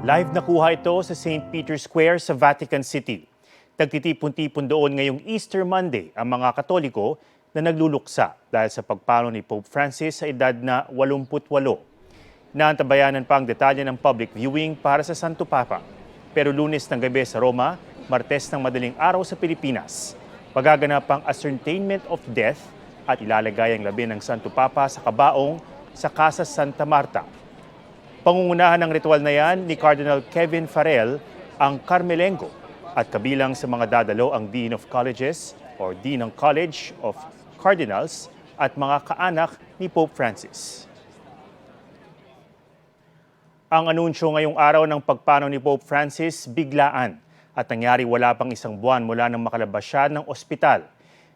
Live nakuha ito sa St. Peter's Square sa Vatican City. Nagtitipon-tipon doon ngayong Easter Monday ang mga Katoliko na nagluluksa dahil sa pagpalo ni Pope Francis sa edad na 88. Naantabayanan pa ang detalye ng public viewing para sa Santo Papa. Pero Lunes ng gabi sa Roma, Martes ng madaling araw sa Pilipinas. Magaganap ang ascertainment of death at ilalagay ang labi ng Santo Papa sa kabaong sa Casa Santa Marta. Pangungunahan ng ritual na yan ni Cardinal Kevin Farrell ang Carmelengo at kabilang sa mga dadalo ang Dean of Colleges or Dean ng College of Cardinals at mga kaanak ni Pope Francis. Ang anunsyo ngayong araw ng pagpanaw ni Pope Francis biglaan at nangyari wala pang isang buwan mula nang makalabas siya ng ospital.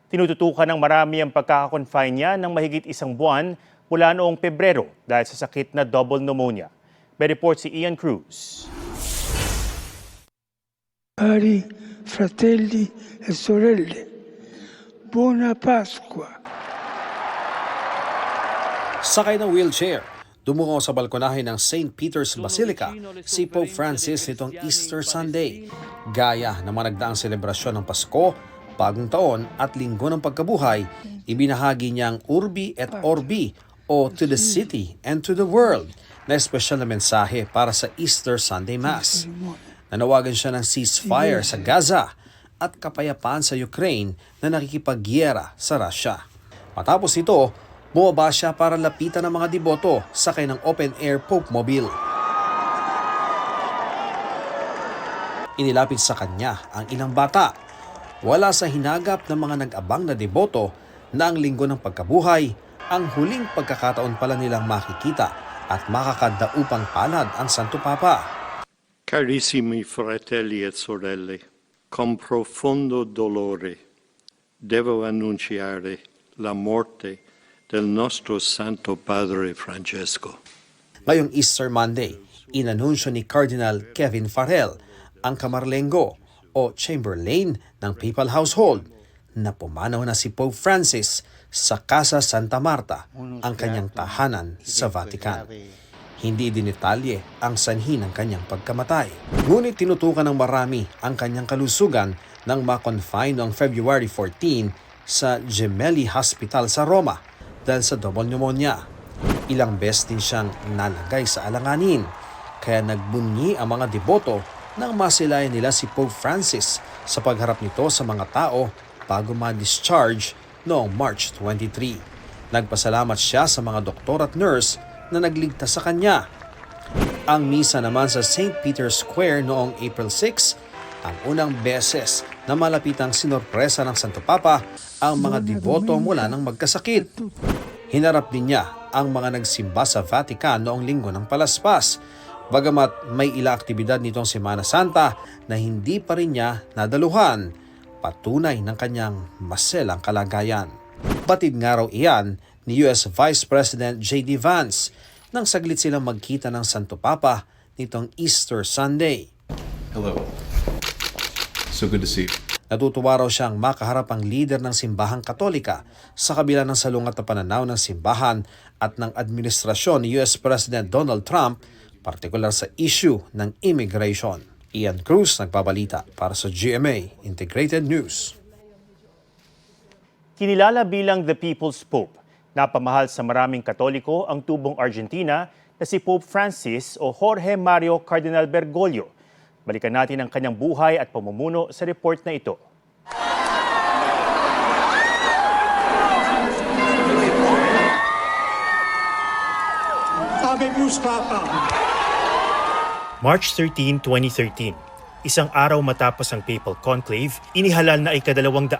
Tinututukan ng marami ang pagkakakonfine niya ng mahigit isang buwan mula noong Pebrero dahil sa sakit na double pneumonia. May report si Ian Cruz. Cari fratelli e sorelle, buona Pasqua. Sakay ng wheelchair, dumungo sa balkonahe ng St. Peter's Basilica si Pope Francis nitong Easter Sunday. Gaya ng mga nagdaang selebrasyon ng Pasko, Bagong Taon at Linggo ng Pagkabuhay, ibinahagi niyang Urbi et Orbi o to the city and to the world na espesyal na mensahe para sa Easter Sunday Mass. Nanawagan siya ng ceasefire sa Gaza at kapayapaan sa Ukraine na nakikipagyera sa Russia. Matapos ito, bumaba siya para lapitan ng mga deboto sakay ng open-air Pope Mobile. Inilapit sa kanya ang ilang bata. Wala sa hinagap ng mga nag-abang na deboto na ang Linggo ng Pagkabuhay, ang huling pagkakataon pala nilang makikita at makakadaupang palad ang Santo Papa. Carissimi fratelli e sorelle, con profondo dolore devo annunciare la morte del nostro Santo Padre Francesco. Ngayong Easter Monday, inanunsyo ni Cardinal Kevin Farrell ang Camarlengo o Chamberlain ng Papal Household na pumanaw na si Pope Francis sa Casa Santa Marta, ang kanyang tahanan sa Vatican. Hindi dinetalye ang sanhi ng kanyang pagkamatay. Ngunit tinutukan ng marami ang kanyang kalusugan nang ma-confine noong February 14 sa Gemelli Hospital sa Roma dahil sa double pneumonia. Ilang beses din siyang nalagay sa alanganin, kaya nagbunyi ang mga deboto nang masilayan nila si Pope Francis sa pagharap nito sa mga tao bago ma-discharge noong March 23. Nagpasalamat siya sa mga doktor at nurse na nagligtas sa kanya. Ang misa naman sa St. Peter's Square noong April 6, ang unang beses na malapitang sinorpresa ng Santo Papa ang mga deboto mula ng magkasakit. Hinarap din niya ang mga nagsimba sa Vatican noong Linggo ng Palaspas, bagamat may ilang aktibidad nitong Semana Santa na hindi pa rin niya nadaluhan, patunay ng kanyang maselang kalagayan. Batid nga raw iyan ni US Vice President J.D. Vance nang saglit silang magkita ng Santo Papa nitong Easter Sunday. Hello. So good to see you. Natutuwa raw siyang makaharap ang leader ng simbahang Katolika sa kabila ng salungat na pananaw ng simbahan at ng administrasyon ni US President Donald Trump, partikular sa issue ng immigration. Ian Cruz nagbabalita para sa GMA Integrated News. Kinilala bilang the People's Pope, napamahal sa maraming Katoliko ang tubong Argentina na si Pope Francis o Jorge Mario Cardinal Bergoglio. Balikan natin ang kanyang buhay at pamumuno sa report na ito. Habemus Papa. March 13, 2013. Isang araw matapos ang Papal Conclave, inihalal na ika-200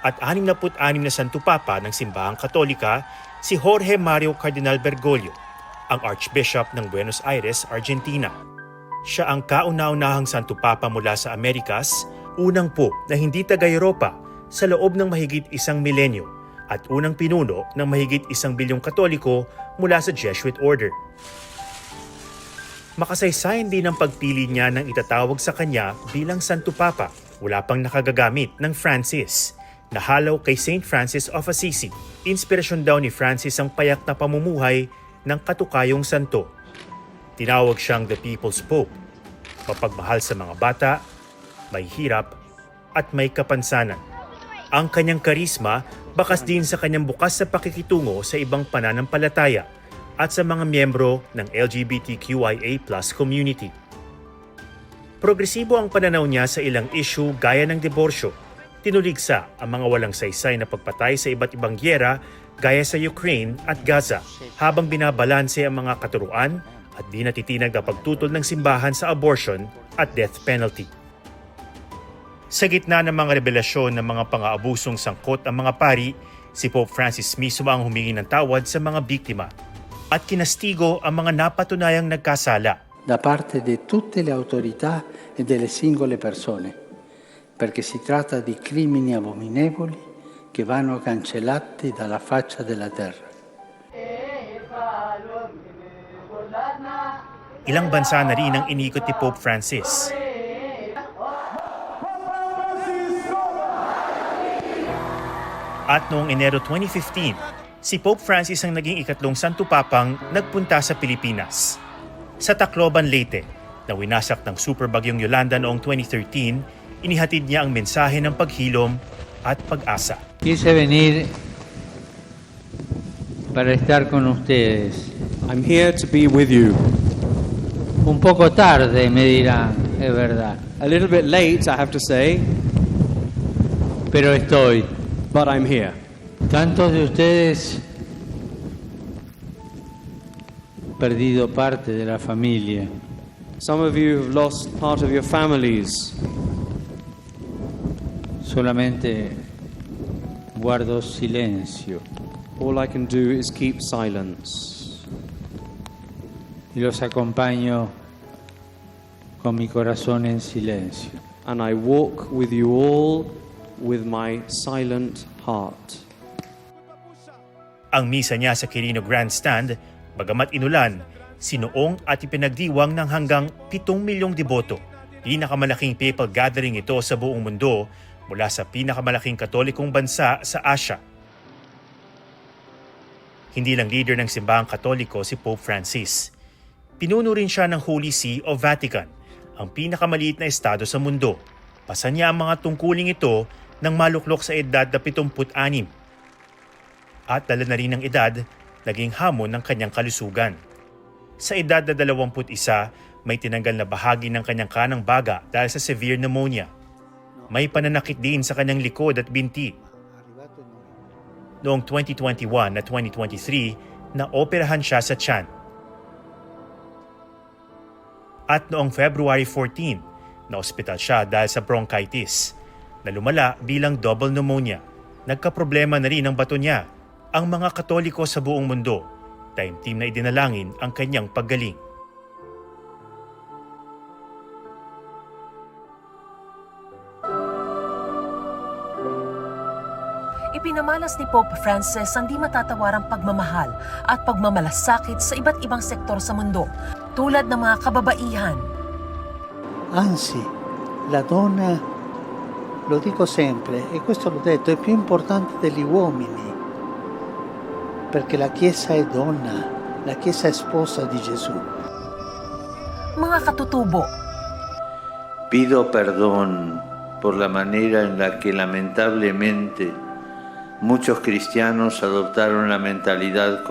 at 66 na Santo Papa ng Simbahang Katolika si Jorge Mario Cardinal Bergoglio, ang Archbishop ng Buenos Aires, Argentina. Siya ang kauna-unahang Santo Papa mula sa Amerikas, unang Pope na hindi taga-Europa sa loob ng mahigit isang milenyo at unang pinuno ng mahigit 1 bilyong Katoliko mula sa Jesuit Order. Makasaysayan din ang pagpili niya ng itatawag sa kanya bilang Santo Papa. Wala pang nakagagamit ng Francis, nahalaw kay Saint Francis of Assisi. Inspirasyon daw ni Francis ang payak na pamumuhay ng katukayong santo. Tinawag siyang the People's Pope mapagmahal sa mga bata, may hirap, at may kapansanan. Ang kanyang karisma bakas din sa kanyang bukas sa pakikitungo sa ibang pananampalataya at sa mga miyembro ng LGBTQIA+ community. Progresibo ang pananaw niya sa ilang issue gaya ng diborsyo, tinuligsa ang mga walang saysay na pagpatay sa iba't ibang gyera gaya sa Ukraine at Gaza, habang binabalanse ang mga katuruan at di natitinag na pagtutol ng simbahan sa abortion at death penalty. Sa gitna ng mga revelasyon ng mga pang-aabusong sangkot ang mga pari, si Pope Francis mismo ang humingi ng tawad sa mga biktima at kinastigo ang mga napatunayang nagkasala. Da parte di tutte le autorità e delle singole persone, perché si tratta di crimini abominevoli che vanno cancellati dalla faccia della terra. Ilang bansa na rin ang inikot ni Pope Francis. At noong Enero 2015, si Pope Francis ang naging ikatlong Santo Papang nagpunta sa Pilipinas. Sa Tacloban, Leyte, na winasak ng superbagyong Yolanda noong 2013, inihatid niya ang mensahe ng paghilom at pag-asa. Quise venir para estar con ustedes. I'm here to be with you. Un poco tarde, me dirán, es verdad. A little bit late, I have to say, Pero estoy. but I'm here. Tantos de ustedes perdido parte de la familia. Some of you have lost part of your families. Solamente guardo silencio All I can do is keep silence. y los acompaño con mi corazón en silencio. And I walk with you all with my silent heart. Ang misa niya sa Quirino Grandstand, bagamat inulan, sinuong at ipinagdiwang ng hanggang 7 milyong deboto. Pinakamalaking papal gathering ito sa buong mundo mula sa pinakamalaking katolikong bansa sa Asia. Hindi lang leader ng simbahang katoliko si Pope Francis. Pinuno rin siya ng Holy See o Vatican, ang pinakamaliit na estado sa mundo. Pasa niya ang mga tungkuling ito nang maluklok sa edad na 76. At dala na rin ng edad, naging hamon ng kanyang kalusugan. Sa edad na 21, may tinanggal na bahagi ng kanyang kanang baga dahil sa severe pneumonia. May pananakit din sa kanyang likod at binti. Noong 2021 at 2023, naoperahan siya sa tiyan. At noong February 14, na-ospital siya dahil sa bronchitis, na lumala bilang double pneumonia. Nagkaproblema na rin ang bato niya. Ang mga Katoliko sa buong mundo, taimtim na idinalangin ang kanyang paggaling. Ipinamalas ni Pope Francis ang di matatawarang pagmamahal at pagmamalasakit sa iba't ibang sektor sa mundo, tulad ng mga kababaihan. Anzi, la donna, lo dico sempre, e questo l'ho detto, è più importante degli uomini, perché la Chiesa è donna, la Chiesa è sposa di Gesù. Mga katutubo, Pido perdón por la manera en la que lamentablemente muchos cristianos adoptaron la mentalidad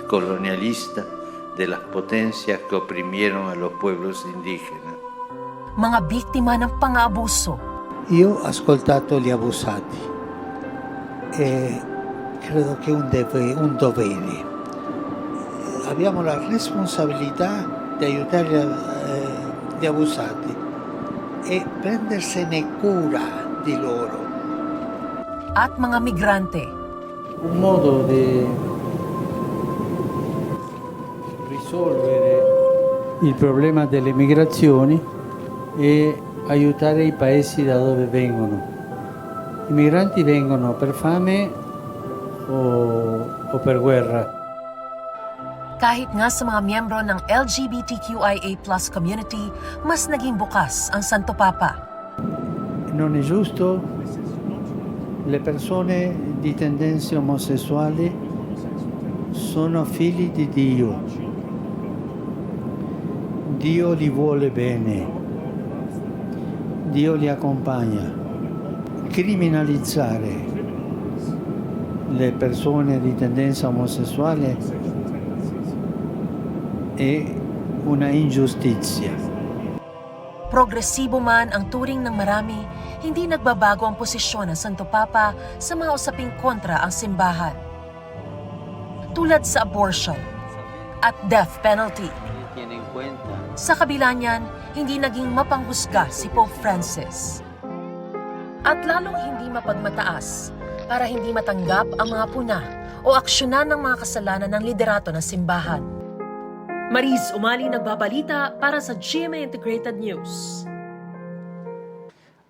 colonialista de las potencias que oprimieron a los pueblos indígenas. mga biktima ng pang-aabuso, Io ho ascoltato gli abusati e credo che è un dovere. Abbiamo la responsabilità di aiutare gli abusati e prendersene cura di loro. at mga migrante. Un modo di risolvere il problema delle migrazioni è aiutare i paesi da dove vengono. I migranti vengono per fame o per guerra. Kahit nga sa mga miyembro ng LGBTQIA+ community, mas naging bukas ang Santo Papa. Non è giusto, le persone di tendenze omosessuali sono figli di Dio. Dio li vuole bene, Dio li accompagna. Criminalizzare le persone di tendenza omosessuale è una ingiustizia. Progresibo man ang turing ng marami, hindi nagbabago ang posisyon ng Santo Papa sa mga usaping kontra ang simbahan. Tulad sa abortion at death penalty. Sa kabila niyan, hindi naging mapanghusga si Pope Francis. At lalong hindi mapagmataas para hindi matanggap ang mga puna o aksyonan ng mga kasalanan ng liderato ng simbahan. Mariz Umali nagbabalita para sa GMA Integrated News.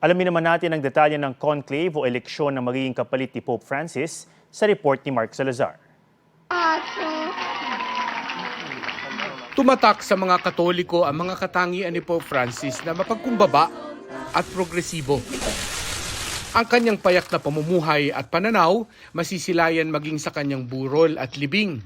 Alamin naman natin ang detalye ng conclave o eleksyon na magiging kapalit ni Pope Francis sa report ni Mark Salazar. Tumatak sa mga Katoliko ang mga katangian ni Pope Francis na mapagkumbaba at progresibo. Ang kanyang payak na pamumuhay at pananaw masisilayan maging sa kanyang burol at libing.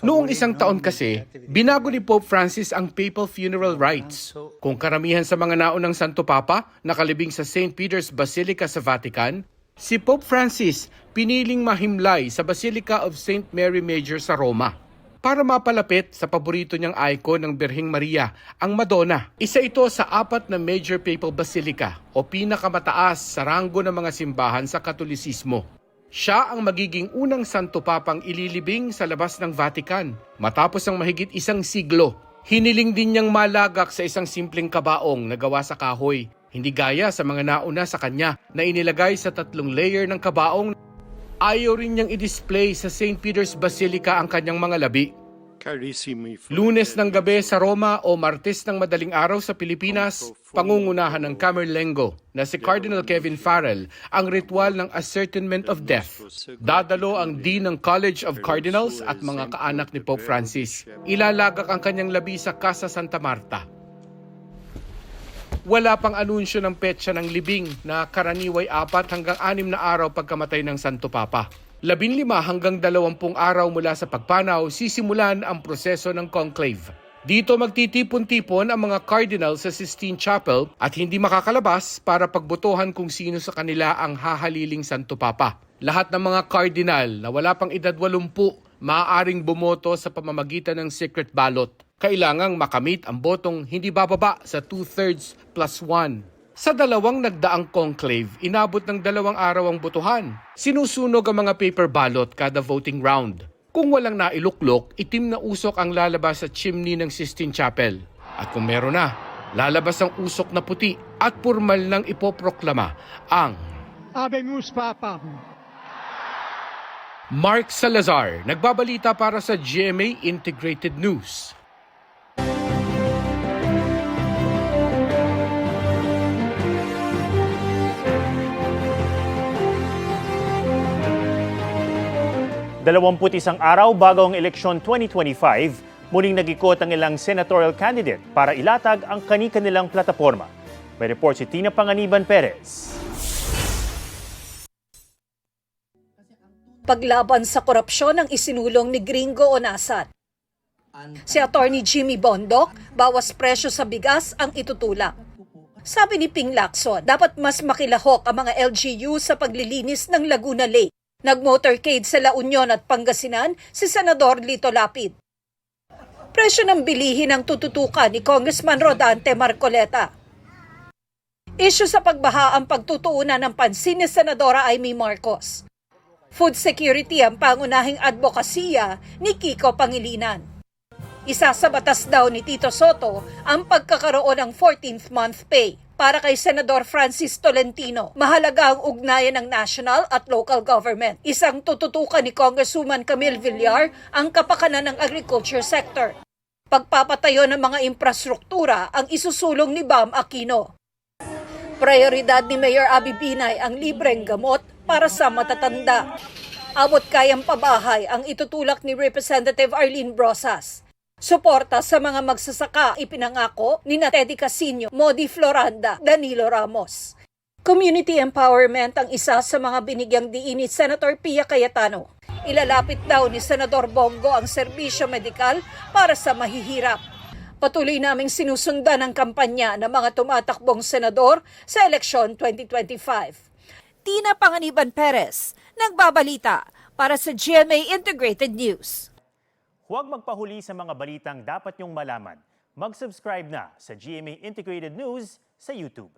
Noong isang taon kasi, binago ni Pope Francis ang papal funeral rites. Kung karamihan sa mga naunang Santo Papa nakalibing sa St. Peter's Basilica sa Vatican, si Pope Francis piniling mahimlay sa Basilica of St. Mary Major sa Roma para mapalapit sa paborito niyang icon ng Birheng Maria, ang Madonna. Isa ito sa 4 na major papal basilica o pinakamataas sa ranggo ng mga simbahan sa Katolisismo. Siya ang magiging unang Santo Papang ililibing sa labas ng Vatican matapos ang mahigit 1 siglo. Hiniling din niyang malagak sa isang simpleng kabaong na gawa sa kahoy, hindi gaya sa mga nauna sa kanya na inilagay sa 3 layer ng kabaong. Ayaw rin niyang i-display sa St. Peter's Basilica ang kanyang mga labi. Lunes ng gabi sa Roma o Martes ng madaling araw sa Pilipinas, pangungunahan ng Camerlengo na si Cardinal Kevin Farrell ang ritual ng ascertainment of death. Dadalo ang Dean ng College of Cardinals at mga kaanak ni Pope Francis. Ilalagak ang kanyang labi sa Casa Santa Marta. Wala pang anunsyo ng petsa ng libing na karaniway 4 hanggang 6 na araw pagkamatay ng Santo Papa. 15 hanggang 20 araw mula sa pagpanaw, sisimulan ang proseso ng conclave. Dito magtitipon-tipon ang mga cardinal sa Sistine Chapel at hindi makakalabas para pagbotohan kung sino sa kanila ang hahaliling Santo Papa. Lahat ng mga cardinal na wala pang edad 80 maaaring bumoto sa pamamagitan ng secret ballot. Kailangang makamit ang botong hindi bababa sa 2/3 plus 1. Sa 2 nagdaang conclave, inabot ng 2 araw ang botohan. Sinusunog ang mga paper ballot kada voting round. Kung walang nailuklok, itim na usok ang lalabas sa chimney ng Sistine Chapel. At kung meron na, lalabas ang usok na puti at formal nang ipoproklama ang Habemus Papam. Mark Salazar, nagbabalita para sa GMA Integrated News. Dalawamput isang araw bago ang eleksyon 2025, muling nag-ikot ang ilang senatorial candidate para ilatag ang kani-kanilang plataforma. May report si Tina Panganiban Perez. Paglaban sa korupsyon ang isinulong ni Gringo Onasat. Si Attorney Jimmy Bondoc, bawas presyo sa bigas ang itutulak. Sabi ni Ping Lacson, dapat mas makilahok ang mga LGU sa paglilinis ng Laguna Lake. Nag-motorcade sa La Union at Pangasinan si Senador Lito Lapid. Presyo ng bilihin ang tututukan ni Congressman Rodante Marcoleta. Isyu sa pagbaha ang pagtutuunan ng pansin ni Senadora Amy Marcos. Food security ang pangunahing advokasya ni Kiko Pangilinan. Isa sa batas daw ni Tito Soto ang pagkakaroon ng 14th month pay. Para kay Senador Francis Tolentino, mahalaga ang ugnayan ng national at local government. Isang tututukan ni Congresswoman Camille Villar ang kapakanan ng agriculture sector. Pagpapatayo ng mga infrastruktura ang isusulong ni Bam Aquino. Prioridad ni Mayor Abby Binay ang libreng gamot para sa matatanda. Abot kayang pabahay ang itutulak ni Representative Arlene Brosas. Suporta sa mga magsasaka ipinangako ni Teddy Casino, Modi Floranda, Danilo Ramos. Community empowerment ang isa sa mga binigyang diin ni Senator Pia Cayetano. Ilalapit daw ni Senador Bongo ang serbisyo medikal para sa mahihirap. Patuloy naming sinusundan ang kampanya ng mga tumatakbong senador sa eleksyon 2025. Tina Panganiban Perez, nagbabalita para sa GMA Integrated News. Huwag magpahuli sa mga balitang dapat niyong malaman. Mag-subscribe na sa GMA Integrated News sa YouTube.